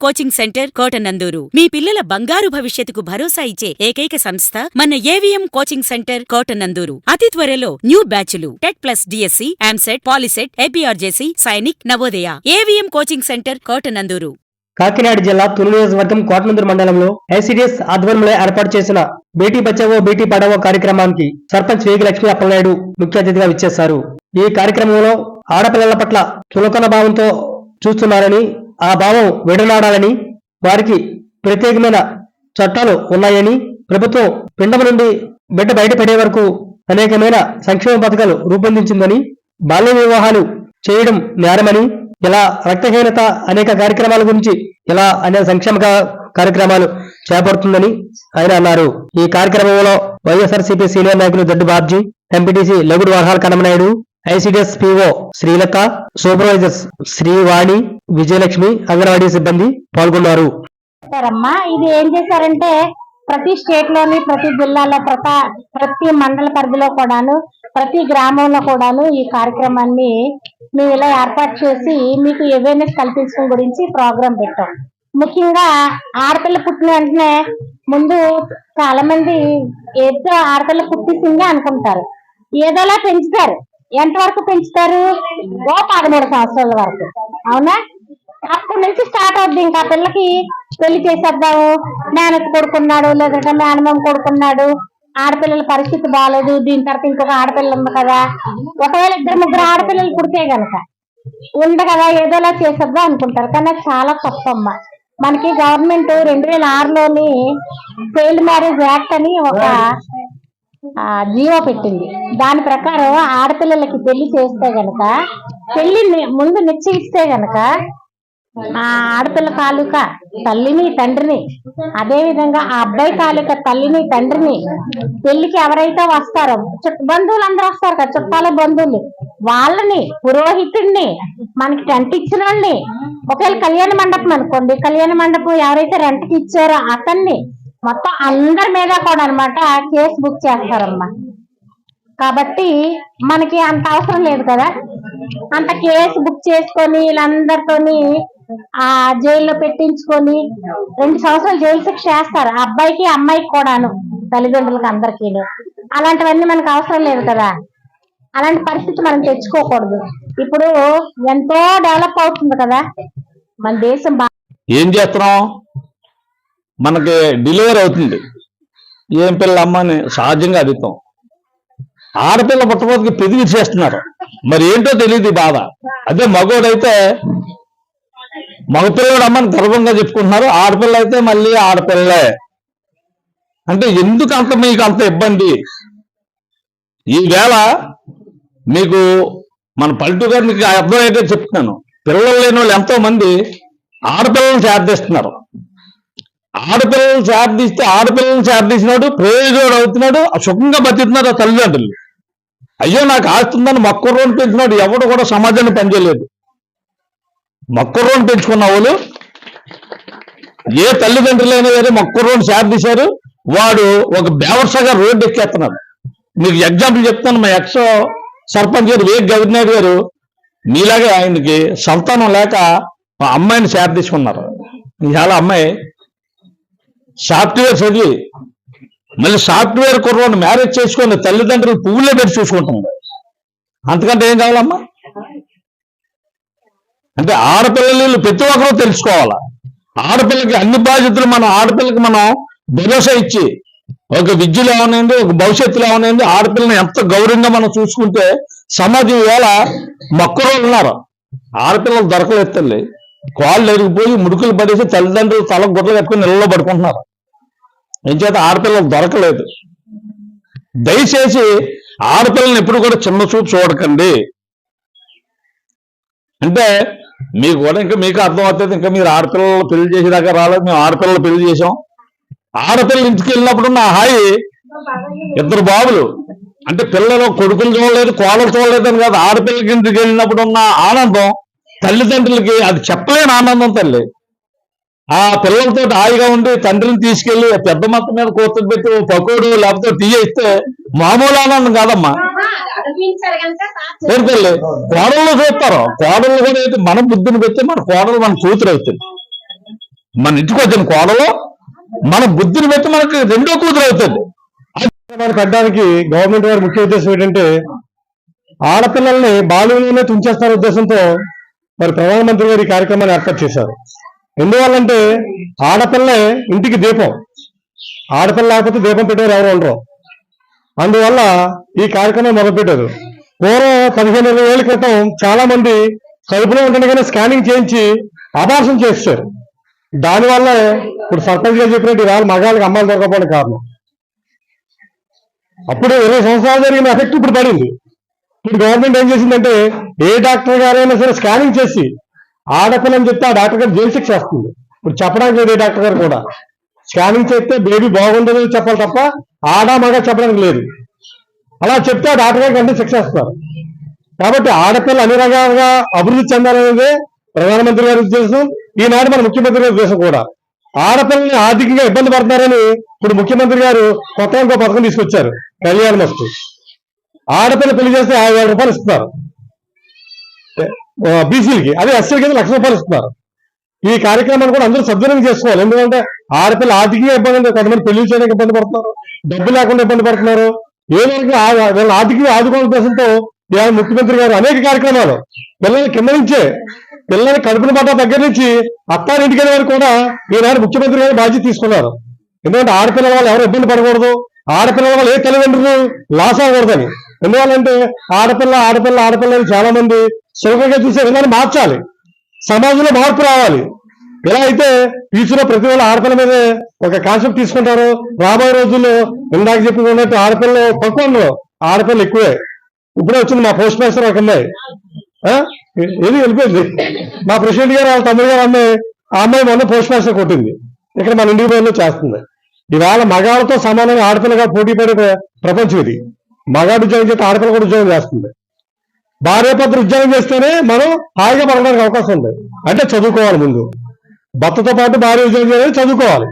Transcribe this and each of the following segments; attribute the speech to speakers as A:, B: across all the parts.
A: Coaching centre Kotananduru మీ పిల్లల బంగారు భవిష్యత్తుకు భరోసా ఇచ్చే ఏకైక సంస్థ మన ఏవిఎం కోచింగ్ సెంటర్ కోటనందూరు. అతి త్వరలో న్యూ బ్యాచ్లు టెట్ ప్లస్ డిఎస్సి, ఆమ్సెట్, POLYCET, APRJC, Sainik, Navodaya. AVM coaching centre Kotanandur.
B: Kakinada జిల్లా తుని నియోజకవర్గం కోటనందూరు మండలంలో ఐసిడిఎస్ ఆధ్వర్యంలో ఏర్పాటు చేసిన బేటీ బచావో బేటీ పడావో కార్యక్రమానికి సర్పంచ్ వేగి లక్ష్మీ అప్పలనాయుడు ముఖ్య అతిథిగా విచ్చేశారు. ఈ కార్యక్రమంలో ఆడపిల్లల పట్ల చులకన భావంతో చూస్తున్నారని, ఆ భావం విడనాడాలని, వారికి ప్రత్యేకమైన చట్టాలు ఉన్నాయని, ప్రభుత్వం పిండం నుండి బిడ్డ బయటపడే వరకు అనేకమైన సంక్షేమ పథకాలు రూపొందించిందని, బాల్య వివాహాలు చేయడం నేరమని, ఇలా రక్తహీనత అనేక కార్యక్రమాల గురించి ఇలా అనేక సంక్షేమ కార్యక్రమాలు చేపడుతుందని ఆయన అన్నారు. ఈ కార్యక్రమంలో వైఎస్ఆర్సీపీ సీనియర్ నాయకులు Daddu Babji, MPTC Lagudu Varhala Kanamanaidu, ICDS PO Srilatha, supervisors Srivani, Vijayalakshmi, anganwadi సిబ్బంది పాల్గొన్నారు.
C: ఇది ఏం చేశారంటే ప్రతి స్టేట్ లోని, ప్రతి జిల్లాలో, ప్రతి మండల పరిధిలో కూడాను, ప్రతి గ్రామంలో కూడాను ఈ కార్యక్రమాన్ని మేము ఇలా ఏర్పాటు చేసి మీకు అవేర్నెస్ కల్పించడం గురించి ప్రోగ్రాం పెట్టాం. ముఖ్యంగా ఆడపిల్ల పుట్టిన వెంటనే ముందు చాలా మంది ఏదో ఆడపిల్ల పుట్టిసిందే అనుకుంటారు, ఏదోలా పెంచుతారు. ఎంతవరకు పెంచుతారు? 13 సంవత్సరాల వరకు. అవునా? అప్పటి నుంచి స్టార్ట్ అవుద్ది. ఇంకా పిల్లకి పెళ్లి చేసేద్దాము, మేనత్ కొడుకున్నాడు, లేదంటే మేనమామ కొడుకున్నాడు, ఆడపిల్లల పరిస్థితి బాగాలేదు, దీని తర్వాత ఇంకొక ఆడపిల్ల ఉంది కదా, ఒకవేళ 2-3 ఆడపిల్లలు పుడితే గనక ఉంది కదా, ఏదోలా చేసేద్దాం అనుకుంటారు. కానీ చాలా తప్పమ్మ. మనకి గవర్నమెంట్ 2006లోని చైల్డ్ మ్యారేజ్ యాక్ట్ అని ఒక జీవో పెట్టింది. దాని ప్రకారం ఆడపిల్లలకి పెళ్లి చేస్తే గనక, పెళ్లి ముందు నిశ్చయిస్తే గనక ఆ ఆడపిల్ల తాలూకా తల్లిని తండ్రిని, అదే విధంగా ఆ అబ్బాయి తాలూకా తల్లిని తండ్రిని, పెళ్లికి ఎవరైతే వస్తారో బంధువులు అందరూ వస్తారు కదా, చుట్టాల బంధువులు, వాళ్ళని, పురోహితుడిని, మనకి టెంట్ ఇచ్చిన వాళ్ళని, ఒకవేళ కళ్యాణ మండపం అనుకోండి, కళ్యాణ మండపం ఎవరైతే రెంట్కి ఇచ్చారో అతన్ని, మొత్తం అందరి మీద కూడా అనమాట కేసు బుక్ చేస్తారమ్మా. కాబట్టి మనకి అంత అవసరం లేదు కదా, అంత కేసు బుక్ చేసుకొని వీళ్ళందరితోని ఆ జైల్లో పెట్టించుకొని 2 సంవత్సరాలు జైలు శిక్ష చేస్తారు, ఆ అబ్బాయికి అమ్మాయికి కూడాను, తల్లిదండ్రులకు అందరికీ. అలాంటివన్నీ మనకు అవసరం లేదు కదా, అలాంటి పరిస్థితి మనం తెచ్చుకోకూడదు. ఇప్పుడు ఎంతో డెవలప్ అవుతుంది కదా మన దేశం.
D: ఏం చేస్తున్నాం, మనకి డెలివరీ అవుతుంది, ఏం పిల్ల అమ్మని సహజంగా అడుగుతాం. ఆడపిల్ల పుట్టబోతుకి పెదివి చేస్తున్నారు, మరి ఏంటో తెలియదు బాధ. అదే మగోడైతే మగపిల్లడు అమ్మని గర్వంగా చెప్పుకుంటున్నారు, ఆడపిల్ల అయితే మళ్ళీ ఆడపిల్లే. అంటే ఎందుకు మీకు అంత ఇబ్బంది? ఈవేళ మీకు మన పల్లెటూరు గారు మీకు అర్థమైతే చెప్తున్నాను, పిల్లలు లేని వాళ్ళు ఎంతో మంది ఆడపిల్లలను శార్థిస్తున్నారు. ఆడపిల్లలను శార్థిస్తే ఆడపిల్లలను శార్థించినాడు ప్రయోజనం అవుతున్నాడు, సుఖంగా బతుకుతున్నారు ఆ తల్లిదండ్రులు. అయ్యో నాకు ఆస్తుందని మక్కుర్రోని పెంచినాడు ఎవడు కూడా సమాజాన్ని పనిచేయలేదు. మక్కుర్రోని పెంచుకున్న వాళ్ళు ఏ తల్లిదండ్రులైనా సరే మక్కుర్రోని శార్థిశారు, వాడు ఒక బేవర్సగా రోడ్డు ఎక్కేస్తున్నాడు. మీకు ఎగ్జాంపుల్ చెప్తాను, మా ఎక్స్ సర్పంచ్ గారు వేగ్ గవర్నర్ గారు మీలాగే ఆయనకి సంతానం లేక మా అమ్మాయిని శార్థించుకున్నారు. చాలా అమ్మాయి సాఫ్ట్వేర్ చదివి మళ్ళీ సాఫ్ట్వేర్ కుర్రోని మ్యారేజ్ చేసుకొని తల్లిదండ్రులు పువ్వులే పెట్టి చూసుకుంటుంది. అంతకంటే ఏం కావాలమ్మా? అంటే ఆడపిల్లలు ప్రతి ఒక్కరూ తెలుసుకోవాలా. ఆడపిల్లకి అన్ని బాధ్యతలు ఆడపిల్లకి మనం భరోసా ఇచ్చి ఒక విద్యలో ఏమనేది, ఒక భవిష్యత్తులో ఏమనేది, ఆడపిల్లని ఎంత గౌరవంగా మనం చూసుకుంటే సమాజం వేళ మక్కురోళ్ళు ఉన్నారు, ఆడపిల్లలు దొరకలేదు తల్లి. కాళ్ళు ఎరిగిపోయి ముడుకులు పడేసి తల్లిదండ్రులు తల గుడ్డలు కట్టుకుని నెలలో పడుకుంటున్నారు. ఏం చేత ఆడపిల్లలు దొరకలేదు. దయచేసి ఆడపిల్లని ఎప్పుడు కూడా చిన్న చూపు చూడకండి. అంటే మీకు కూడా ఇంకా మీకు అర్థమవుతుంది, ఇంకా మీరు ఆడపిల్లలు పెళ్లి చేసేదాకా రాలేదు, మేము ఆడపిల్లలు పెళ్లి చేసాం. ఆడపిల్లలు ఇంటికి వెళ్ళినప్పుడు నా హాయి 2 బాబులు, అంటే పిల్లలు కొడుకులు చూడలేదు, కోడలు చూడలేదని కాదు, ఆడపిల్లలకి ఇంటికి వెళ్ళినప్పుడు ఉన్న ఆనందం తల్లిదండ్రులకి అది చెప్పలేని ఆనందం తల్లి. ఆ పిల్లలతో హాయిగా ఉండి తండ్రిని తీసుకెళ్లి పెద్ద మొత్తం మీద కూతురు పెట్టి పకోడు లేకపోతే టీ ఇస్తే మామూలు ఆనందం కాదమ్మా. తల్లి కోడళ్ళు చూస్తారు, కోడళ్ళు కూడా అయితే మన బుద్ధిని పెట్టి మన కోడలు మన కూతురు అవుతుంది. మన ఇంటికి వచ్చిన కోడలో మన బుద్ధిని బట్టి మనకి రెండో కూతురు అవుతుంది.
B: పెట్టడానికి గవర్నమెంట్ వారి ముఖ్య ఉద్దేశం ఏంటంటే ఆడపిల్లల్ని బాల్యంలోనే తుంచేస్తున్న ఉద్దేశంతో మరి ప్రధానమంత్రి గారు ఈ కార్యక్రమాన్ని ఏర్పాటు చేశారు. ఎందువల్లంటే ఆడపిల్లే ఇంటికి దీపం, ఆడపిల్ల లేకపోతే దీపం పెట్టారు ఎవరు ఉండరు. అందువల్ల ఈ కార్యక్రమం మొదలుపెట్టారు. పూర్వం 15-20 ఏళ్ల క్రితం చాలా మంది కడుపులో ఉంటుండగానే స్కానింగ్ చేయించి అబార్షన్ చేస్తారు. దానివల్ల ఇప్పుడు సర్పంచ్ గారు చెప్పినట్టు ఇవాళ మగాళ్ళకి అమ్మాయిలు దొరకపోవడం కారణం. అప్పుడు 20 సంవత్సరాలు జరిగిన ఎఫెక్ట్ ఇప్పుడు పడింది. ఇప్పుడు గవర్నమెంట్ ఏం చేసిందంటే ఏ డాక్టర్ గారైనా సరే స్కానింగ్ చేసి ఆడపిల్లని చెప్తే ఆ డాక్టర్ గారు జైలు శిక్ష వస్తుంది. ఇప్పుడు చెప్పడానికి లేదు ఏ డాక్టర్ గారు కూడా. స్కానింగ్ చేస్తే బేబీ బాగుండదు చెప్పాలి తప్ప ఆడ మగ చెప్పడానికి లేదు. అలా చెప్తే ఆ డాక్టర్ గారికి అంటే శిక్ష వేస్తారు. కాబట్టి ఆడపిల్ల అన్ని రకాలుగా అభివృద్ధి చెందాలనేదే ప్రధానమంత్రి గారి ఉద్దేశం, ఈనాడు మన ముఖ్యమంత్రి గారి ఉద్దేశం కూడా. ఆడపిల్లని ఆర్థికంగా ఇబ్బంది పడుతున్నారని ఇప్పుడు ముఖ్యమంత్రి గారు కొత్తగా ఇంకో పథకం తీసుకొచ్చారు, కళ్యాణ మస్తు. ఆడపిల్ల పెళ్లి చేస్తే 5,000 రూపాయలు ఇస్తున్నారు బీసీలకి, అదే ఎస్సీలకి అయితే 1,00,000 రూపాయలు ఇస్తున్నారు. ఈ కార్యక్రమాన్ని కూడా అందరూ సద్వినియోగం చేసుకోవాలి. ఎందుకంటే ఆడపిల్ల ఆర్థికంగా ఇబ్బంది ఉంది, కొంతమంది పెళ్లి చేయడానికి ఇబ్బంది పడుతున్నారు, డబ్బు లేకుండా ఇబ్బంది పడుతున్నారు. ఏదో వీళ్ళ ఆర్థికంగా ఆదుకోవాల ఉద్దేశంతో ఇవాళ ముఖ్యమంత్రి గారు అనేక కార్యక్రమాలు పిల్లల్ని కింద నుంచే పిల్లల్ని కడుపున పడ్డ దగ్గర నుంచి అత్తారింటికి వెళ్ళే వరకు కూడా ఈనాడు ముఖ్యమంత్రి గారు బాధ్యత తీసుకున్నారు. ఎందుకంటే ఆడపిల్లల వాళ్ళు ఎవరు ఇబ్బంది పడకూడదు, ఆడపిల్లల వాళ్ళు ఏ తల్లిదండ్రులు లాస్ అవ్వకూడదని. ఎందువల్లంటే ఆడపిల్ల ఆడపిల్ల ఆడపిల్ల అని చాలా మంది సులభంగా చూసే విధానం మార్చాలి, సమాజంలో మార్పు రావాలి. ఎలా అయితే ఫ్యూచర్ లో ప్రతి వాళ్ళ ఆడపిల్ల మీద ఒక కాన్సెప్ట్ తీసుకుంటారో రాబోయే రోజుల్లో ఇందాక చెప్పుకున్నట్టు ఆడపిల్లలు తక్కువ ఉండవు, ఆడపిల్లలు ఎక్కువే. ఇప్పుడే వచ్చింది మా పోస్ట్ మాస్టర్ ఒక అమ్మాయి, ఏది వెళ్ళిపోయింది మా ప్రెసిడెంట్ గారు వాళ్ళ తమ్ముడు గారు అమ్మాయి, ఆ అమ్మాయి మొన్న పోస్ట్ మాస్టర్ కొట్టింది, ఇక్కడ మన ఇండియా బయలులో చేస్తుంది. ఇవాళ మగాళ్ళతో సమానంగా ఆడపిల్లగా పోటీ పడే ప్రపంచం ఇది. మగాడు ఉద్యోగం చేస్తే ఆడపిల్ల కూడా ఉద్యోగం చేస్తుంది. భార్యాభర్తలు ఉద్యోగం చేస్తేనే మనం హాయిగా పడడానికి అవకాశం ఉంది. అంటే చదువుకోవాలి, ముందు భర్తతో పాటు భార్య ఉద్యోగం చేయాలని చదువుకోవాలి.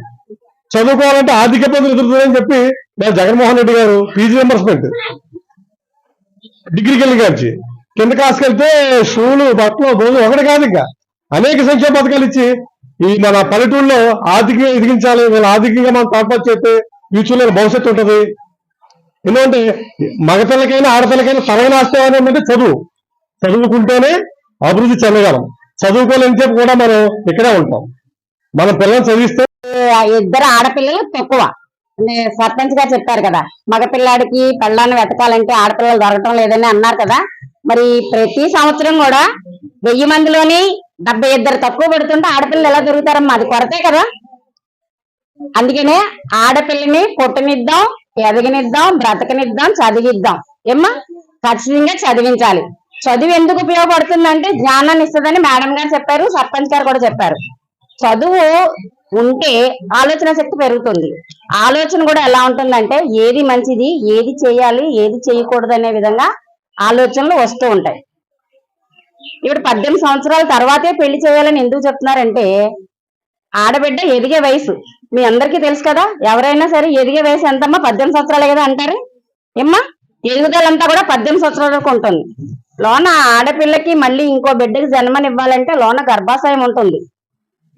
B: చదువుకోవాలంటే ఆర్థిక ఇబ్బందులు ఎదురుతుందని చెప్పి జగన్మోహన్ రెడ్డి గారు పీజీ మెంబర్స్మెంట్ డిగ్రీకి వెళ్ళి కాల్చి కింద కాసుకెళ్తే షూలు బట్టలు భోజనం ఒకటి కాదు, ఇంకా అనేక సంక్షేమ పథకాలు ఇచ్చి ఈ మన పల్లెటూరులో ఆర్థికంగా ఎదిగించాలి. వీళ్ళు ఆర్థికంగా మనం తోడ్పాటు చేస్తే ఫ్యూచర్ లో భవిష్యత్తు ఉంటుంది. ఎందుకంటే మగపిల్లకైనా ఆడపిల్లకైనా సరైన ఆస్తి ఏంటంటే చదువుకుంటేనే అభివృద్ధి చెందగలం. చదువుకోలేని చెప్పి కూడా మనం ఇక్కడే ఉంటాం. మన పిల్లల్ని చదివిస్తే
C: ఇద్దరు ఆడపిల్లలు తక్కువ సర్పంచ్ గారు చెప్పారు కదా, మగపిల్లాడికి పెళ్ళాన్ని వెతకాలంటే ఆడపిల్లలు దొరకటం లేదని అన్నారు కదా. మరి ప్రతి సంవత్సరం కూడా 1000 మందిలోని 72 తక్కువ పెడుతుంటే ఆడపిల్లలు ఎలా దొరుకుతారమ్మా? అది కొరతే కదా. అందుకనే ఆడపిల్లని పుట్టనిద్దాం, ఎదగనిద్దాం, బ్రతకనిద్దాం, చదివిద్దాం. ఏమ్మా ఖచ్చితంగా చదివించాలి. చదువు ఎందుకు ఉపయోగపడుతుందంటే జ్ఞానాన్ని ఇస్తుందని మేడం గారు చెప్పారు, సర్పంచ్ గారు కూడా చెప్పారు. చదువు ఉంటే ఆలోచన శక్తి పెరుగుతుంది. ఆలోచన కూడా ఎలా ఉంటుందంటే ఏది మంచిది, ఏది చేయాలి, ఏది చేయకూడదు అనే విధంగా ఆలోచనలు వస్తూ ఉంటాయి. ఇప్పుడు 18 సంవత్సరాల తర్వాతే పెళ్లి చేయాలని ఎందుకు చెప్తున్నారంటే ఆడబిడ్డ ఎదిగే వయసు మీ అందరికీ తెలుసు కదా. ఎవరైనా సరే ఎదిగే వయసు ఎంతమ్మా? 18 సంవత్సరాలే కదా అంటారు. ఏమ్మా ఎదుగుదలంతా కూడా 18 సంవత్సరాల వరకు ఉంటుంది. లోన ఆడపిల్లకి మళ్ళీ ఇంకో బిడ్డకి జన్మనివ్వాలంటే లోన గర్భాశయం ఉంటుంది.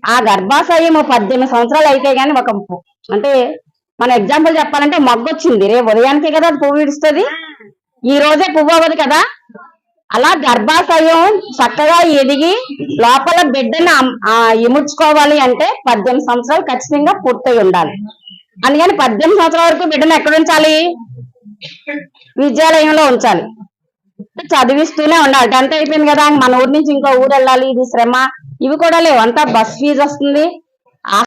C: ఆ గర్భాశయం 18 సంవత్సరాలు అయితే గానీ ఒక అంటే మన ఎగ్జాంపుల్ చెప్పాలంటే మగ్గొచ్చింది, రేపు ఉదయానికే కదా అది పువ్వు ఇస్తుంది, ఈ రోజే పువ్వు అవ్వదు కదా. అలా గర్భాశయం చక్కగా ఎదిగి లోపల బిడ్డను ఇముడ్చుకోవాలి అంటే 18 సంవత్సరాలు ఖచ్చితంగా పూర్తయి ఉండాలి. అందుకని 18 సంవత్సరాల వరకు బిడ్డను ఎక్కడ ఉంచాలి? విద్యాలయంలో ఉంచాలి, చదివిస్తూనే ఉండాలి. 10th అయిపోయింది కదా, మన ఊరి నుంచి ఇంకో ఊరు వెళ్ళాలి, ఇది శ్రమ, ఇవి కూడా లేవు. అంతా బస్ ఫీజు వస్తుంది,